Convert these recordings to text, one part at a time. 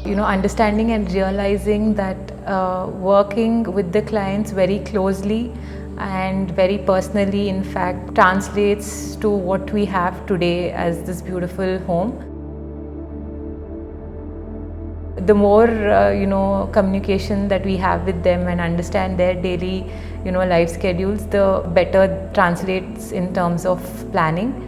Understanding and realizing that working with the clients very closely and very personally, in fact, translates to what we have today as this beautiful home. The more communication that we have with them and understand their daily life schedules, the better translates in terms of planning.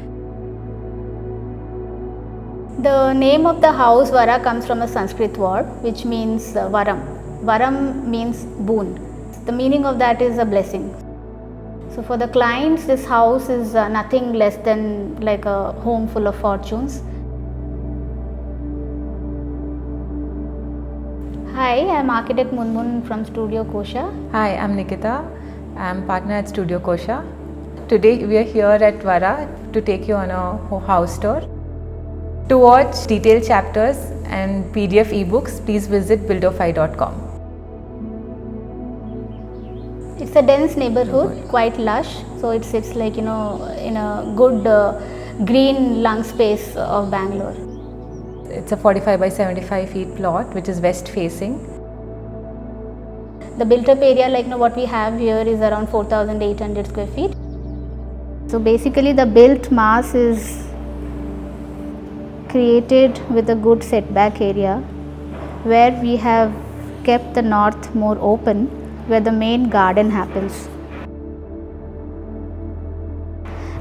The name of the house Vara comes from a Sanskrit word which means varam. Varam means boon. The meaning of that is a blessing. So for the clients, this house is nothing less than like a home full of fortunes. Hi, I am architect Munmun from Studio Kosha. Hi, I'm Nikita. I'm partner at Studio Kosha. Today we are here at Vara to take you on a house tour. To watch detailed chapters and PDF ebooks, please visit buildofy.com. It's a dense neighborhood, quite lush. So it sits like in a good green lung space of Bangalore. It's a 45 by 75 feet plot which is west facing. The built up area what we have here is around 4,800 square feet. So basically the built mass is created with a good setback area where we have kept the north more open, where the main garden happens.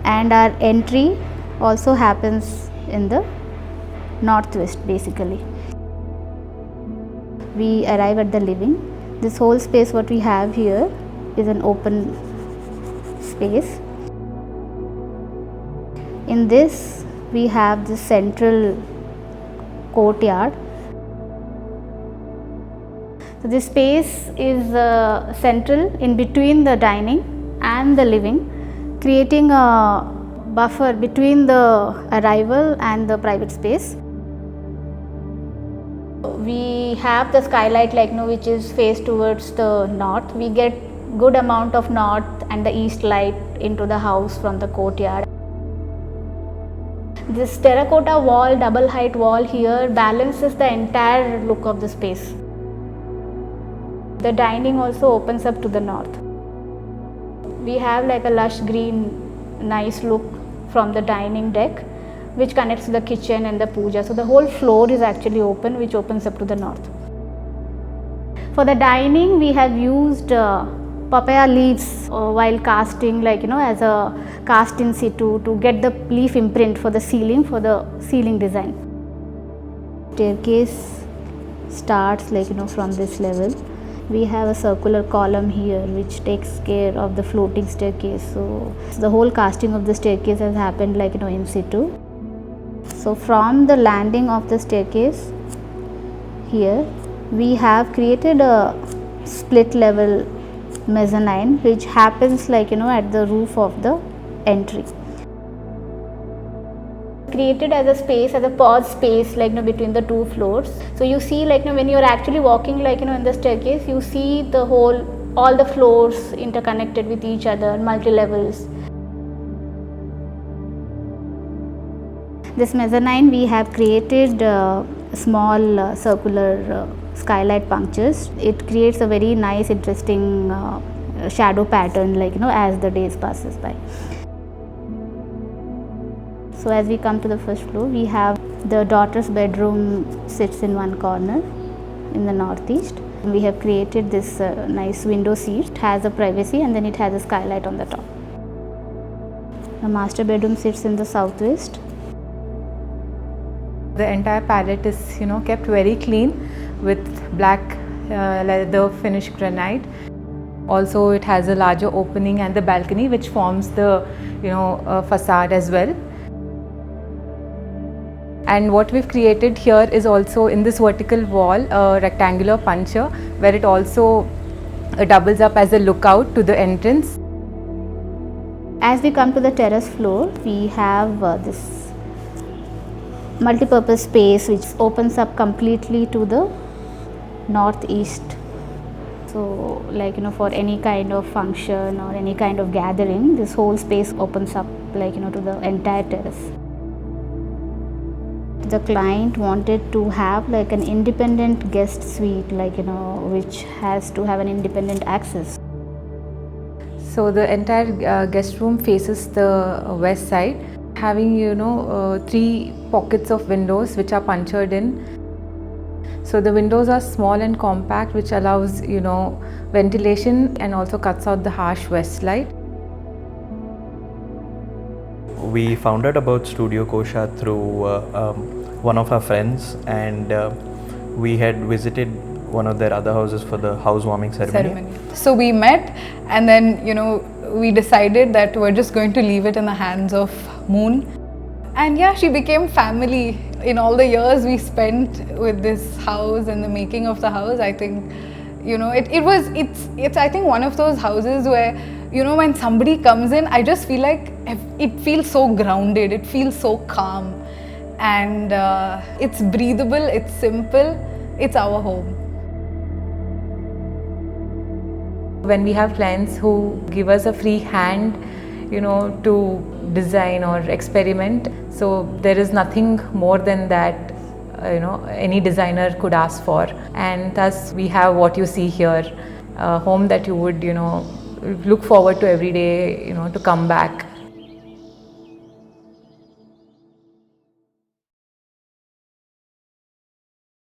And our entry also happens in the northwest basically. We arrive at the living. This whole space what we have here is an open space. In this we have the central courtyard. So this space is central in between the dining and the living, creating a buffer between the arrival and the private space. We have the skylight which is faced towards the north. We get good amount of north and the east light into the house from the courtyard. This terracotta wall, double height wall here balances the entire look of the space. The dining also opens up to the north. We have a lush green, nice look from the dining deck which connects to the kitchen and the puja. So the whole floor is actually open, which opens up to the north. For the dining, we have used papaya leaves while casting as a cast-in-situ to get the leaf imprint for the ceiling design. Staircase starts from this level. We have a circular column here which takes care of the floating staircase. So the whole casting of the staircase has happened in situ. So from the landing of the staircase here, we have created a split level mezzanine which happens at the roof of the entry. Created as a space, as a pause space between the two floors. So you see when you are actually walking in the staircase, you see all the floors interconnected with each other, multi levels. This mezzanine we have created small circular skylight punctures. It creates a very nice interesting shadow pattern as the days passes by. So as we come to the first floor, we have the daughter's bedroom sits in one corner in the northeast. We have created this nice window seat. It has a privacy and then it has a skylight on the top. The master bedroom sits in the southwest. The entire palette is kept very clean with black leather finished granite. Also it has a larger opening and the balcony which forms the facade as well. And what we've created here is also in this vertical wall a rectangular puncher where it also doubles up as a lookout to the entrance. As we come to the terrace floor, we have this multi-purpose space which opens up completely to the northeast. So for any kind of function or any kind of gathering, this whole space opens up to the entire terrace. The client wanted to have like an independent guest suite, like, which has to have an independent access. So the entire guest room faces the west side, having 3 pockets of windows which are punctured in. So the windows are small and compact, which allows ventilation and also cuts out the harsh west light. We found out about Studio Kosha through one of our friends, and we had visited one of their other houses for the housewarming ceremony. So we met, and then we decided that we're just going to leave it in the hands of Moon. And yeah, she became family. In all the years we spent with this house and the making of the house, I think it's I think one of those houses where when somebody comes in, I just feel like it feels so grounded, it feels so calm, and it's breathable, it's simple, it's our home. When we have clients who give us a free hand, to design or experiment, so there is nothing more than that, any designer could ask for, and thus we have what you see here, a home that you would, look forward to every day, to come back.